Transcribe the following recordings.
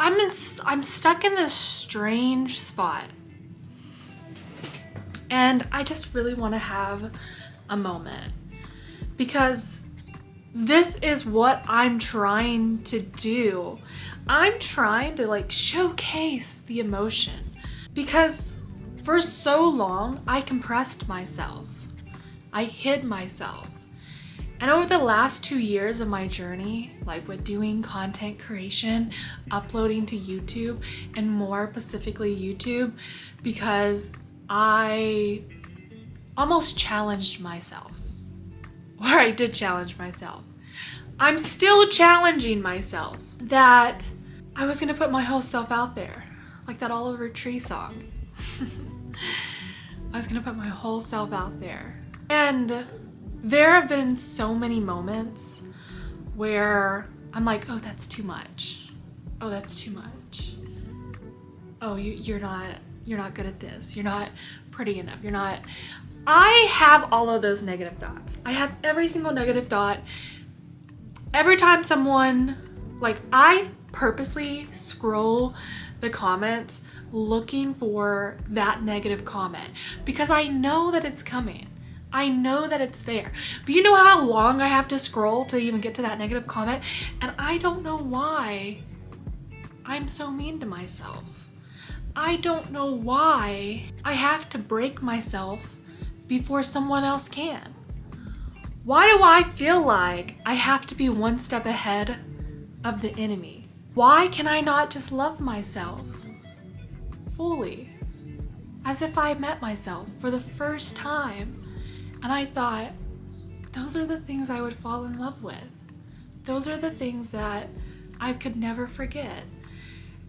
I'm stuck in this strange spot. And I just really want to have a moment, because this is what I'm trying to do. I'm trying to like showcase the emotion, because for so long I compressed myself. I hid myself. And over the last 2 years of my journey, like with doing content creation, uploading to YouTube, and more specifically YouTube, because I almost challenged myself. Or I did challenge myself. I'm still challenging myself that I was gonna put my whole self out there, like that Oliver Tree song. I was gonna put my whole self out there. And there have been so many moments where I'm like, oh, that's too much. Oh, that's too much. Oh, you're not good at this. You're not pretty enough. You're not. I have all of those negative thoughts. I have every single negative thought. Every time someone, like, I purposely scroll the comments looking for that negative comment because I know that it's coming. I know that it's there. But you know how long I have to scroll to even get to that negative comment? And I don't know why I'm so mean to myself. I don't know why I have to break myself before someone else can. Why do I feel like I have to be one step ahead of the enemy? Why can I not just love myself fully? As if I met myself for the first time. And I thought, those are the things I would fall in love with. Those are the things that I could never forget.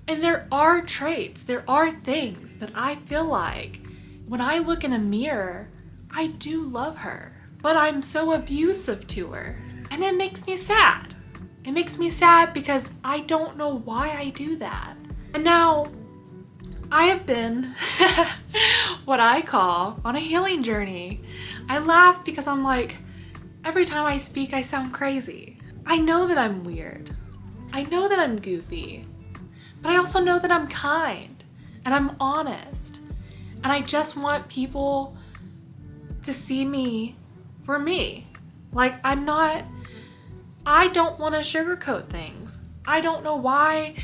And there are traits, there are things that I feel like when I look in a mirror, I do love her, but I'm so abusive to her. And it makes me sad. It makes me sad because I don't know why I do that. And now I have been what I call on a healing journey. I laugh because I'm like, every time I speak, I sound crazy. I know that I'm weird. I know that I'm goofy. But I also know that I'm kind and I'm honest. And I just want people to see me for me. Like, I don't want to sugarcoat things. I don't know why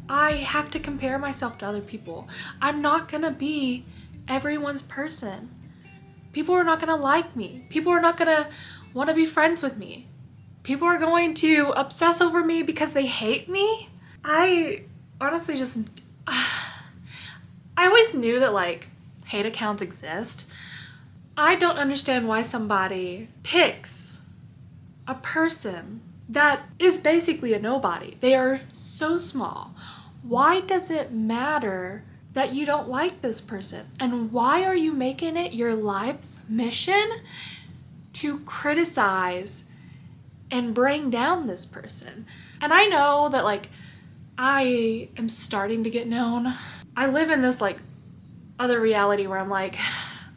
I have to compare myself to other people. I'm not gonna be everyone's person. People are not gonna like me. People are not gonna want to be friends with me. People are going to obsess over me because they hate me. I honestly just, I always knew that like hate accounts exist. I don't understand why somebody picks a person that is basically a nobody. They are so small. Why does it matter that you don't like this person? And why are you making it your life's mission to criticize and bring down this person? And I know that like I am starting to get known. I live in this like other reality where I'm like,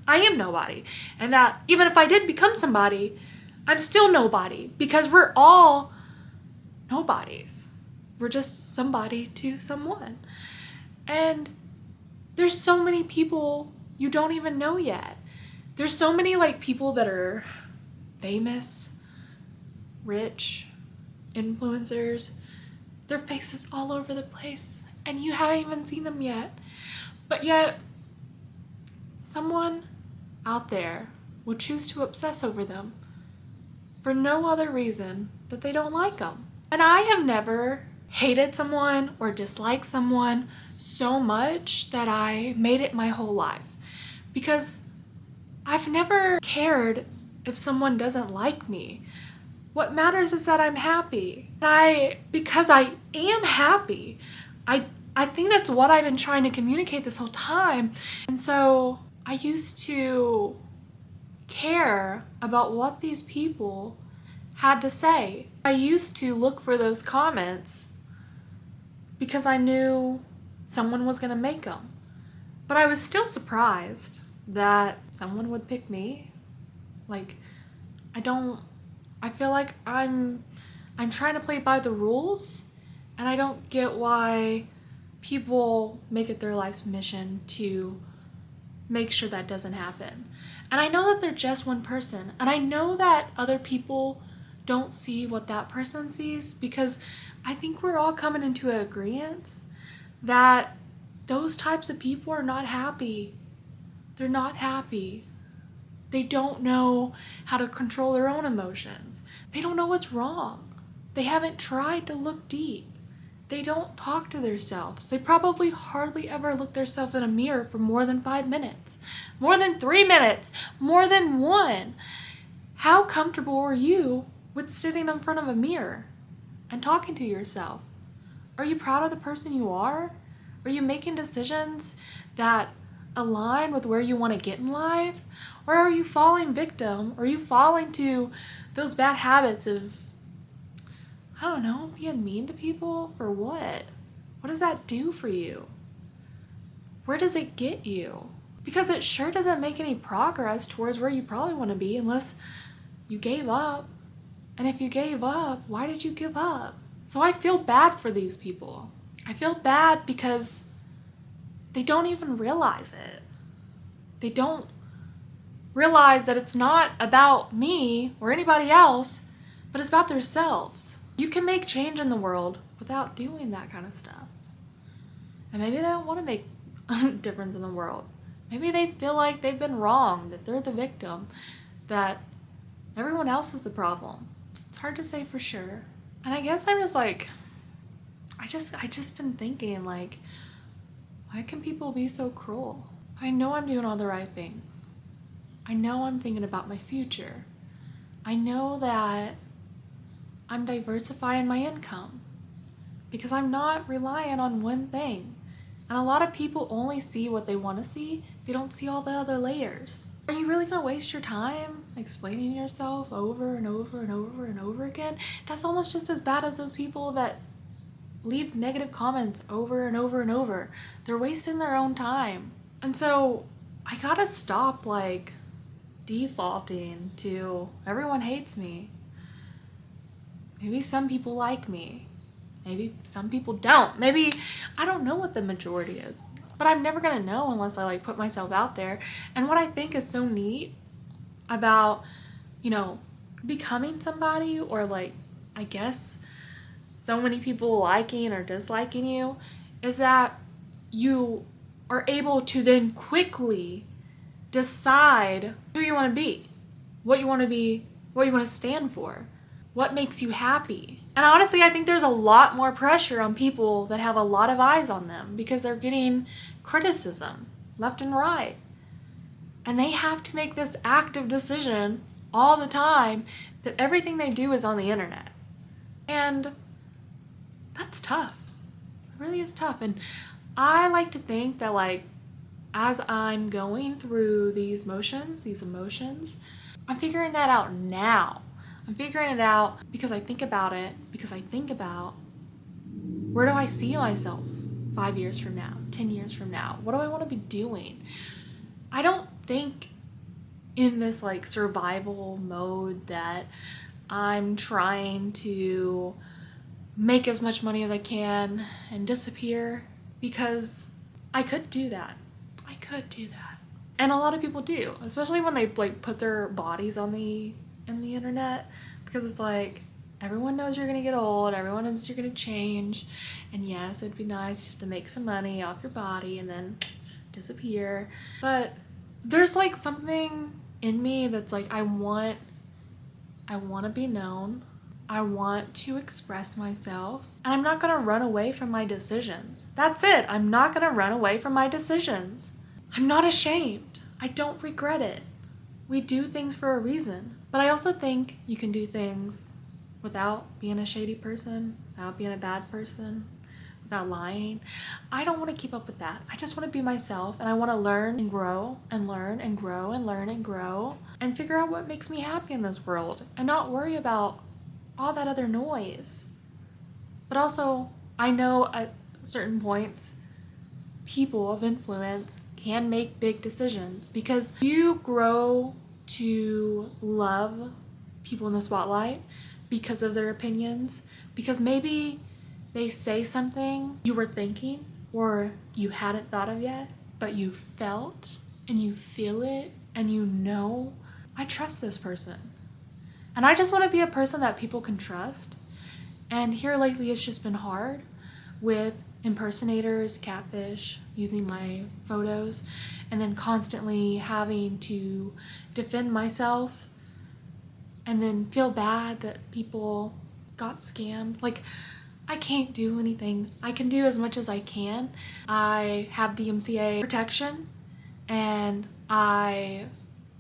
I am nobody. And that even if I did become somebody, I'm still nobody because we're all nobodies. We're just somebody to someone. And there's so many people you don't even know yet. There's so many like people that are famous, rich, influencers. Their faces all over the place and you haven't even seen them yet. But yet, someone out there will choose to obsess over them for no other reason that they don't like them. And I have never hated someone or disliked someone so much that I made it my whole life, because I've never cared if someone doesn't like me. What matters is that I'm happy. Because I am happy, I think that's what I've been trying to communicate this whole time. And so I used to care about what these people had to say. I used to look for those comments because I knew someone was gonna make them. But I was still surprised that someone would pick me. Like, I feel like I'm trying to play by the rules, and I don't get why people make it their life's mission to make sure that doesn't happen. And I know that they're just one person, and I know that other people don't see what that person sees, because I think we're all coming into an agreement that those types of people are not happy. They're not happy. They don't know how to control their own emotions. They don't know what's wrong. They haven't tried to look deep. They don't talk to themselves. They probably hardly ever look themselves in a mirror for more than 5 minutes, more than 3 minutes, more than 1. How comfortable are you with sitting in front of a mirror and talking to yourself? Are you proud of the person you are? Are you making decisions that align with where you want to get in life? Or are you falling victim? Are you falling to those bad habits of, I don't know, being mean to people? For what? What does that do for you? Where does it get you? Because it sure doesn't make any progress towards where you probably want to be unless you gave up. And if you gave up, why did you give up? So I feel bad for these people. I feel bad because they don't even realize it. They don't realize that it's not about me or anybody else, but it's about themselves. You can make change in the world without doing that kind of stuff. And maybe they don't want to make a difference in the world. Maybe they feel like they've been wrong, that they're the victim, that everyone else is the problem. It's hard to say for sure. And I guess I'm just like, I just been thinking, like, why can people be so cruel? I know I'm doing all the right things. I know I'm thinking about my future. I know that I'm diversifying my income because I'm not relying on one thing. And a lot of people only see what they want to see. They don't see all the other layers. Are you really going to waste your time explaining yourself over and over and over and over again? That's almost just as bad as those people that leave negative comments over and over and over. They're wasting their own time. And so I gotta stop like defaulting to everyone hates me. Maybe some people like me. Maybe some people don't. Maybe, I don't know what the majority is. But I'm never gonna know unless I like put myself out there. And what I think is so neat about, becoming somebody, or like, I guess, so many people liking or disliking you, is that you are able to then quickly decide who you want to be, what you want to stand for, what makes you happy. And honestly, I think there's a lot more pressure on people that have a lot of eyes on them because they're getting criticism left and right. And they have to make this active decision all the time that everything they do is on the internet. And that's tough. It really is tough. And I like to think that, like, as I'm going through these emotions, I'm figuring that out now. I'm figuring it out because I think about it, because I think about where do I see myself 5 years from now, 10 years from now? What do I want to be doing? I don't think in this like survival mode that I'm trying to make as much money as I can and disappear, because I could do that. And a lot of people do, especially when they like put their bodies on the internet, because it's like everyone knows you're gonna get old, everyone knows you're gonna change, and yes, it'd be nice just to make some money off your body and then disappear. But there's like something in me that's like I want to be known. I want to express myself, and I'm not going to run away from my decisions. That's it. I'm not going to run away from my decisions. I'm not ashamed. I don't regret it. We do things for a reason. But I also think you can do things without being a shady person, without being a bad person, without lying. I don't want to keep up with that. I just want to be myself, and I want to learn and grow and learn and grow and learn and grow and figure out what makes me happy in this world and not worry about all that other noise. But also, I know at certain points, people of influence can make big decisions, because you grow to love people in the spotlight because of their opinions, because maybe they say something you were thinking or you hadn't thought of yet, but you felt and you feel it and you know, I trust this person. And I just want to be a person that people can trust. And here lately it's just been hard with impersonators, catfish, using my photos, and then constantly having to defend myself and then feel bad that people got scammed. Like, I can't do anything. I can do as much as I can. I have DMCA protection and I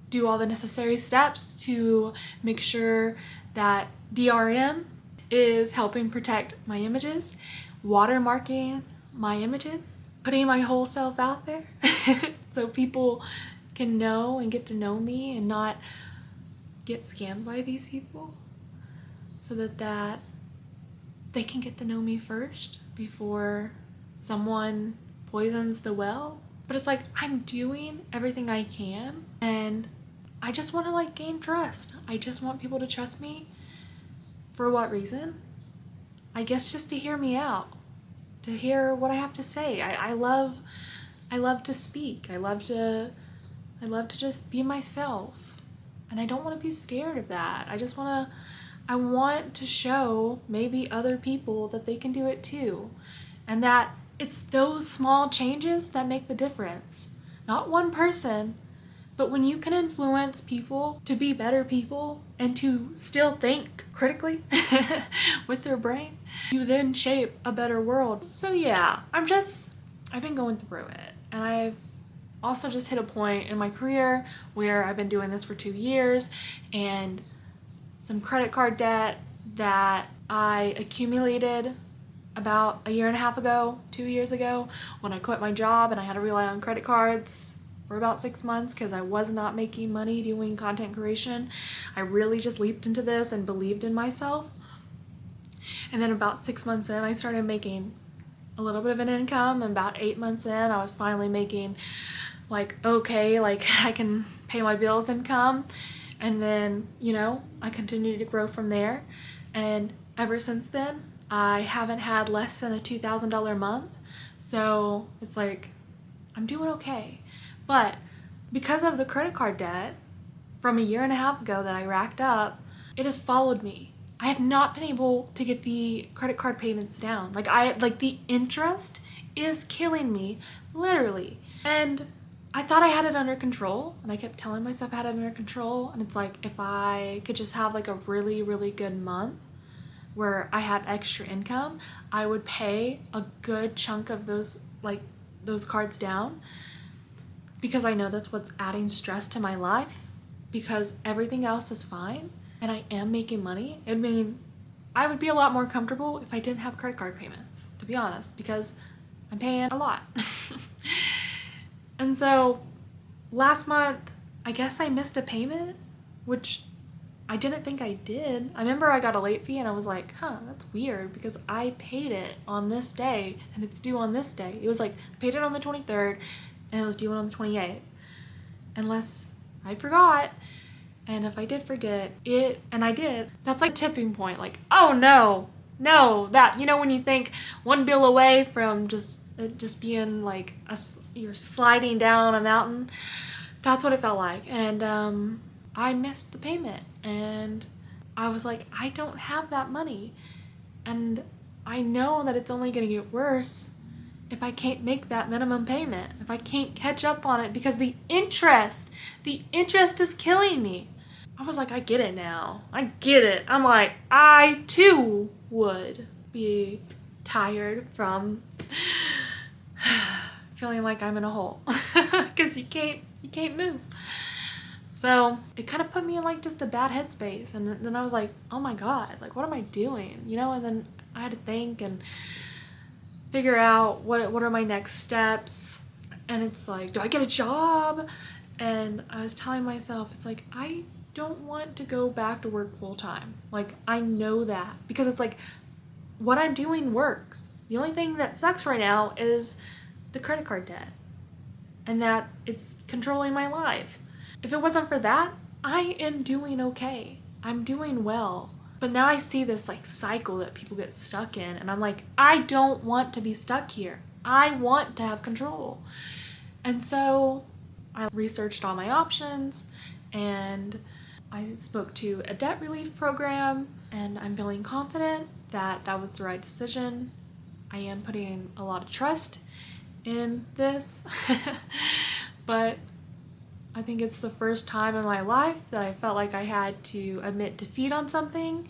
do all the necessary steps to make sure that DRM is helping protect my images, watermarking my images, putting my whole self out there so people can know and get to know me and not get scammed by these people, so that they can get to know me first before someone poisons the well. But it's like, I'm doing everything I can and I just want to like gain trust. I just want people to trust me. For what reason? I guess just to hear me out, to hear what I have to say. I love to speak. I love to just be myself. And I don't want to be scared of that. I want to show maybe other people that they can do it too. And that it's those small changes that make the difference. Not one person, but when you can influence people to be better people and to still think critically with their brain, you then shape a better world. So yeah, I've been going through it. And I've also just hit a point in my career where I've been doing this for 2 years, and some credit card debt that I accumulated about a year and a half ago, 2 years ago, when I quit my job and I had to rely on credit cards for about 6 months because I was not making money doing content creation. I really just leaped into this and believed in myself. And then about 6 months in, I started making a little bit of an income, and about 8 months in, I was finally making like okay, like I can pay my bills income. And then, I continued to grow from there. And ever since then, I haven't had less than a $2,000 a month. So it's like, I'm doing okay. But because of the credit card debt from a year and a half ago that I racked up, it has followed me. I have not been able to get the credit card payments down. Like the interest is killing me, literally. And I thought I had it under control, and I kept telling myself I had it under control. And it's like, if I could just have like a really, really good month where I had extra income, I would pay a good chunk of those cards down, because I know that's what's adding stress to my life, because everything else is fine and I am making money. I mean, I would be a lot more comfortable if I didn't have credit card payments, to be honest, because I'm paying a lot. And so last month, I guess I missed a payment, which I didn't think I did. I remember I got a late fee and I was like, that's weird, because I paid it on this day and it's due on this day. It was like, I paid it on the 23rd and it was due on the 28th. Unless I forgot. And if I did forget it, and I did, that's like a tipping point. Like, oh no, that, when you think one bill away from just being like you're sliding down a mountain, that's what it felt like. And I missed the payment, and I was like, I don't have that money, and I know that it's only gonna get worse if I can't make that minimum payment, if I can't catch up on it, because the interest is killing me. I was like, I get it now. I get it. I'm like, I too would be tired from feeling like I'm in a hole, because you can't move. So it kind of put me in like just a bad headspace, and then I was like, oh my god, like what am I doing, and then I had to think and figure out what are my next steps. And it's like, do I get a job? And I was telling myself, it's like, I don't want to go back to work full time. Like, I know that, because it's like, what I'm doing works. The only thing that sucks right now is the credit card debt, and that it's controlling my life. If it wasn't for that, I am doing okay. I'm doing well. But now I see this like cycle that people get stuck in, and I'm like, I don't want to be stuck here. I want to have control. And so I researched all my options and I spoke to a debt relief program, and I'm feeling confident that that was the right decision. I am putting a lot of trust in this, but I think it's the first time in my life that I felt like I had to admit defeat on something,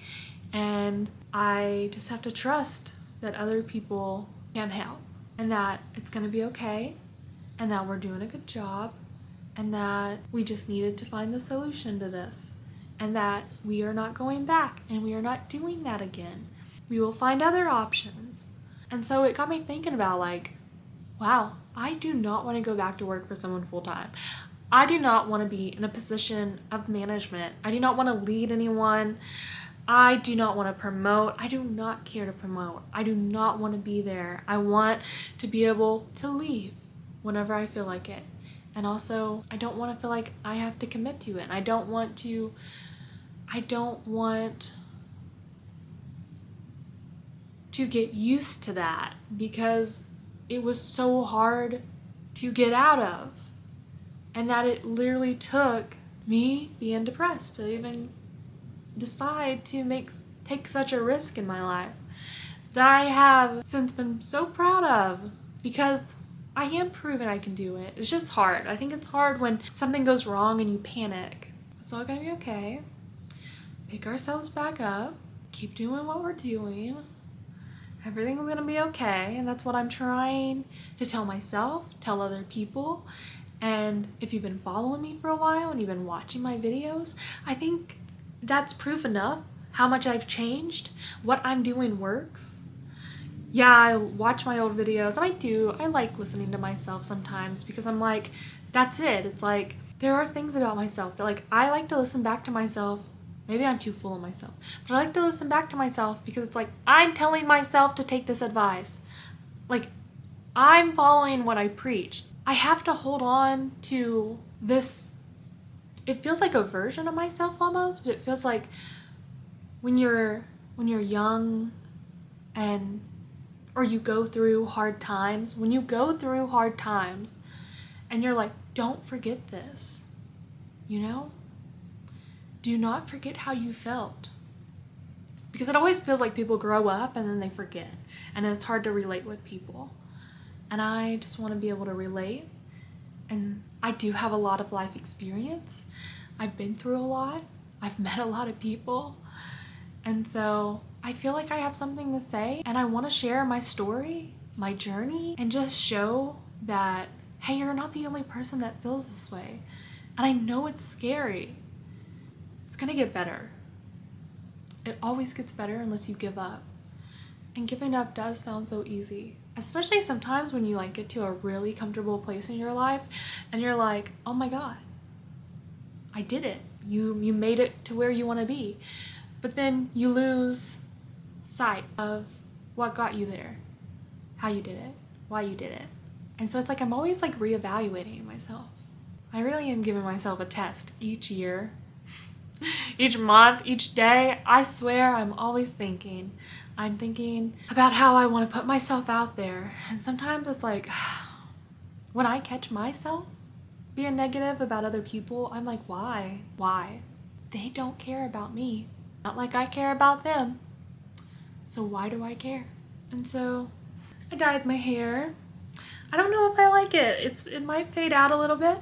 and I just have to trust that other people can help, and that it's gonna be okay, and that we're doing a good job, and that we just needed to find the solution to this, and that we are not going back and we are not doing that again. We will find other options. And so it got me thinking about like, wow, I do not want to go back to work for someone full time. I do not want to be in a position of management. I do not want to lead anyone. I do not want to promote. I do not care to promote. I do not want to be there. I want to be able to leave whenever I feel like it. And also, I don't want to feel like I have to commit to it. I don't want to get used to that because it was so hard to get out of. And that it literally took me being depressed to even decide to take such a risk in my life that I have since been so proud of, because I am proven I can do it. It's just hard. I think it's hard when something goes wrong and you panic. It's all gonna be okay. Pick ourselves back up. Keep doing what we're doing. Everything's gonna be okay. And that's what I'm trying to tell myself, tell other people. And if you've been following me for a while and you've been watching my videos, I think that's proof enough how much I've changed. What I'm doing works. Yeah, I watch my old videos, and I like listening to myself sometimes because I'm like, that's it. It's like, there are things about myself that like, I like to listen back to myself. Maybe I'm too full of myself, but I like to listen back to myself because it's like, I'm telling myself to take this advice. Like, I'm following what I preach. I have to hold on to this. It feels like a version of myself almost, but it feels like when you're young or you go through hard times, when you go through hard times and you're like, don't forget this, you know? Do not forget how you felt. Because it always feels like people grow up and then they forget, and it's hard to relate with people. And I just want to be able to relate. And I do have a lot of life experience. I've been through a lot. I've met a lot of people. And so I feel like I have something to say, and I want to share my story, my journey, and just show that, hey, you're not the only person that feels this way. And I know it's scary. It's gonna get better. It always gets better unless you give up. And giving up does sound so easy, especially sometimes when you like get to a really comfortable place in your life and you're like, oh my God, I did it. You made it to where you want to be. But then you lose sight of what got you there, how you did it, why you did it. And so it's like I'm always like reevaluating myself. I really am giving myself a test each year, each month, each day. I swear I'm always thinking. I'm thinking about how I want to put myself out there. And sometimes it's like, when I catch myself being negative about other people, I'm like, why? Why? They don't care about me. Not like I care about them. So why do I care? And so I dyed my hair. I don't know if I like it. It might fade out a little bit.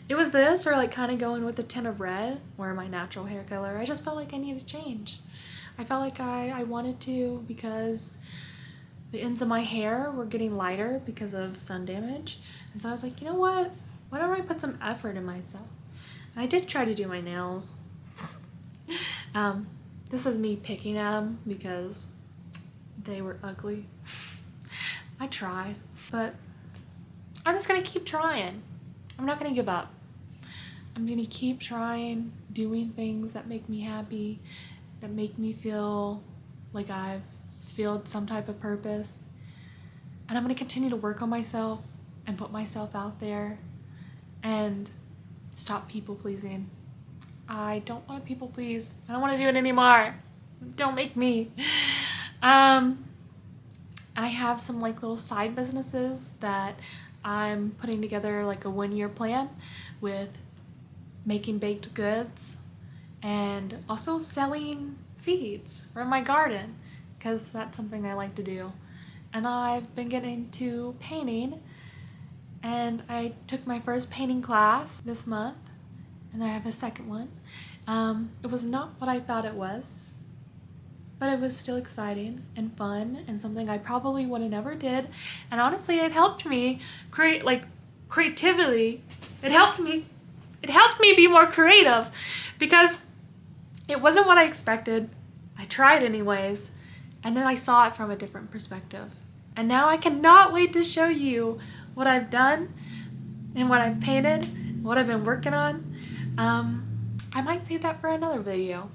It was this, or like kind of going with the tint of red, or my natural hair color. I just felt like I needed to change. I felt like I wanted to, because the ends of my hair were getting lighter because of sun damage. And so I was like, you know what? Why don't I put some effort in myself? And I did try to do my nails. This is me picking at them because they were ugly. I tried, but I'm just gonna keep trying. I'm not gonna give up. I'm gonna keep trying, doing things that make me happy, that make me feel like I've filled some type of purpose. And I'm gonna continue to work on myself and put myself out there and stop people pleasing. I don't want to people please. I don't want to do it anymore. Don't make me. And I have some like little side businesses that I'm putting together like a 1-year plan with making baked goods and also selling seeds from my garden because that's something I like to do. And I've been getting into painting, and I took my first painting class this month, and then I have a second one. It was not what I thought it was, but it was still exciting and fun and something I probably would have never did. And honestly, it helped me create like creativity. It helped me be more creative because it wasn't what I expected. I tried anyways, and then I saw it from a different perspective. And now I cannot wait to show you what I've done and what I've painted, what I've been working on. I might save that for another video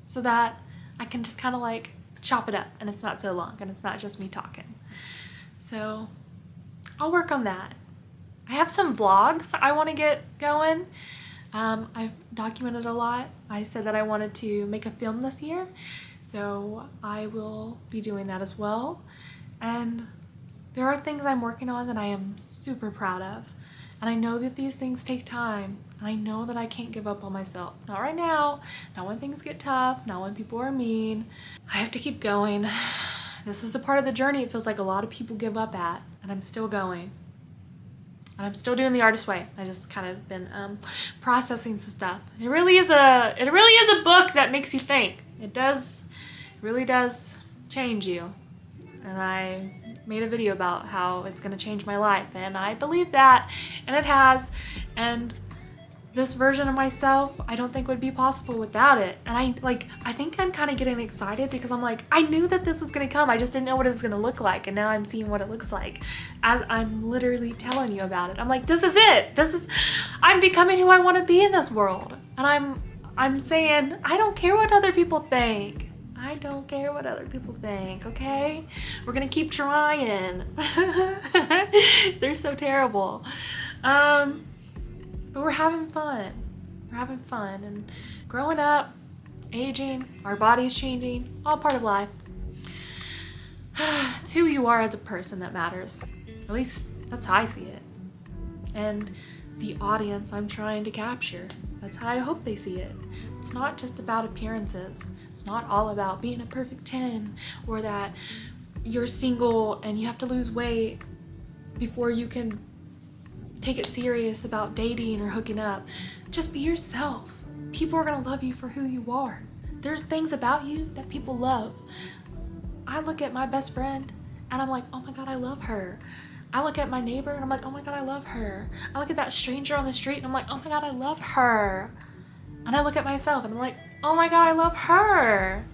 so that I can just kind of like chop it up and it's not so long and it's not just me talking. So I'll work on that. I have some vlogs I want to get going. I've documented a lot. I said that I wanted to make a film this year, so I will be doing that as well. And there are things I'm working on that I am super proud of. And I know that these things take time, and I know that I can't give up on myself. Not right now, not when things get tough, not when people are mean. I have to keep going. This is the part of the journey it feels like a lot of people give up at, and I'm still going. And I'm still doing the artist way. I just kind of been processing some stuff. It really is a book that makes you think. It really does change you. And I made a video about how it's gonna change my life, and I believe that, and it has. And this version of myself, I don't think would be possible without it. And I think I'm kind of getting excited because I'm like, I knew that this was gonna come. I just didn't know what it was gonna look like, and now I'm seeing what it looks like as I'm literally telling you about it. I'm like, this is it. I'm becoming who I want to be in this world, and I'm saying I don't care what other people think. I don't care what other people think, okay? We're gonna keep trying. They're so terrible. But we're having fun. We're having fun. And growing up, aging, our bodies changing, all part of life. It's who you are as a person that matters. At least that's how I see it. And the audience I'm trying to capture, that's how I hope they see it. It's not just about appearances. It's not all about being a perfect 10 or that you're single and you have to lose weight before you can take it serious about dating or hooking up. Just be yourself. People are gonna love you for who you are. There's things about you that people love. I look at my best friend and I'm like, oh my God, I love her. I look at my neighbor and I'm like, oh my God, I love her. I look at that stranger on the street and I'm like, oh my God, I love her. And I look at myself and I'm like, oh my God, I love her.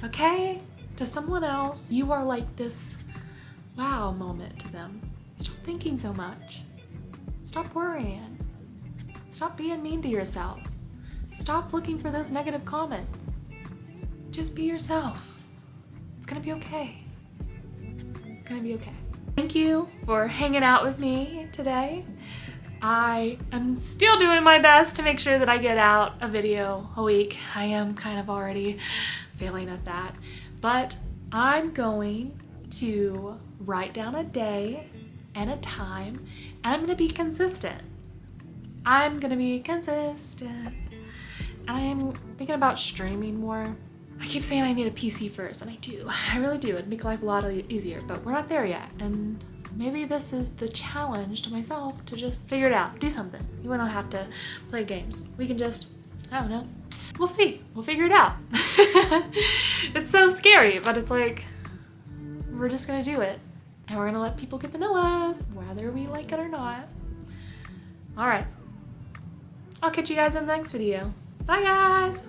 Okay? To someone else, you are like this wow moment to them. Stop thinking so much. Stop worrying. Stop being mean to yourself. Stop looking for those negative comments. Just be yourself. It's gonna be okay. It's gonna be okay. Thank you for hanging out with me today. I am still doing my best to make sure that I get out a video a week. I am kind of already failing at that, but I'm going to write down a day and a time, and I'm gonna be consistent. I'm and I'm thinking about streaming more. I keep saying I need a PC first, and I do. I really do. It'd make life a lot easier, but we're not there yet. And maybe this is the challenge to myself to just figure it out. Do something. You don't have to play games. We can just, I don't know. We'll see. We'll figure it out. It's so scary, but it's like, we're just gonna do it. And we're gonna let people get to know us, whether we like it or not. All right. I'll catch you guys in the next video. Bye, guys.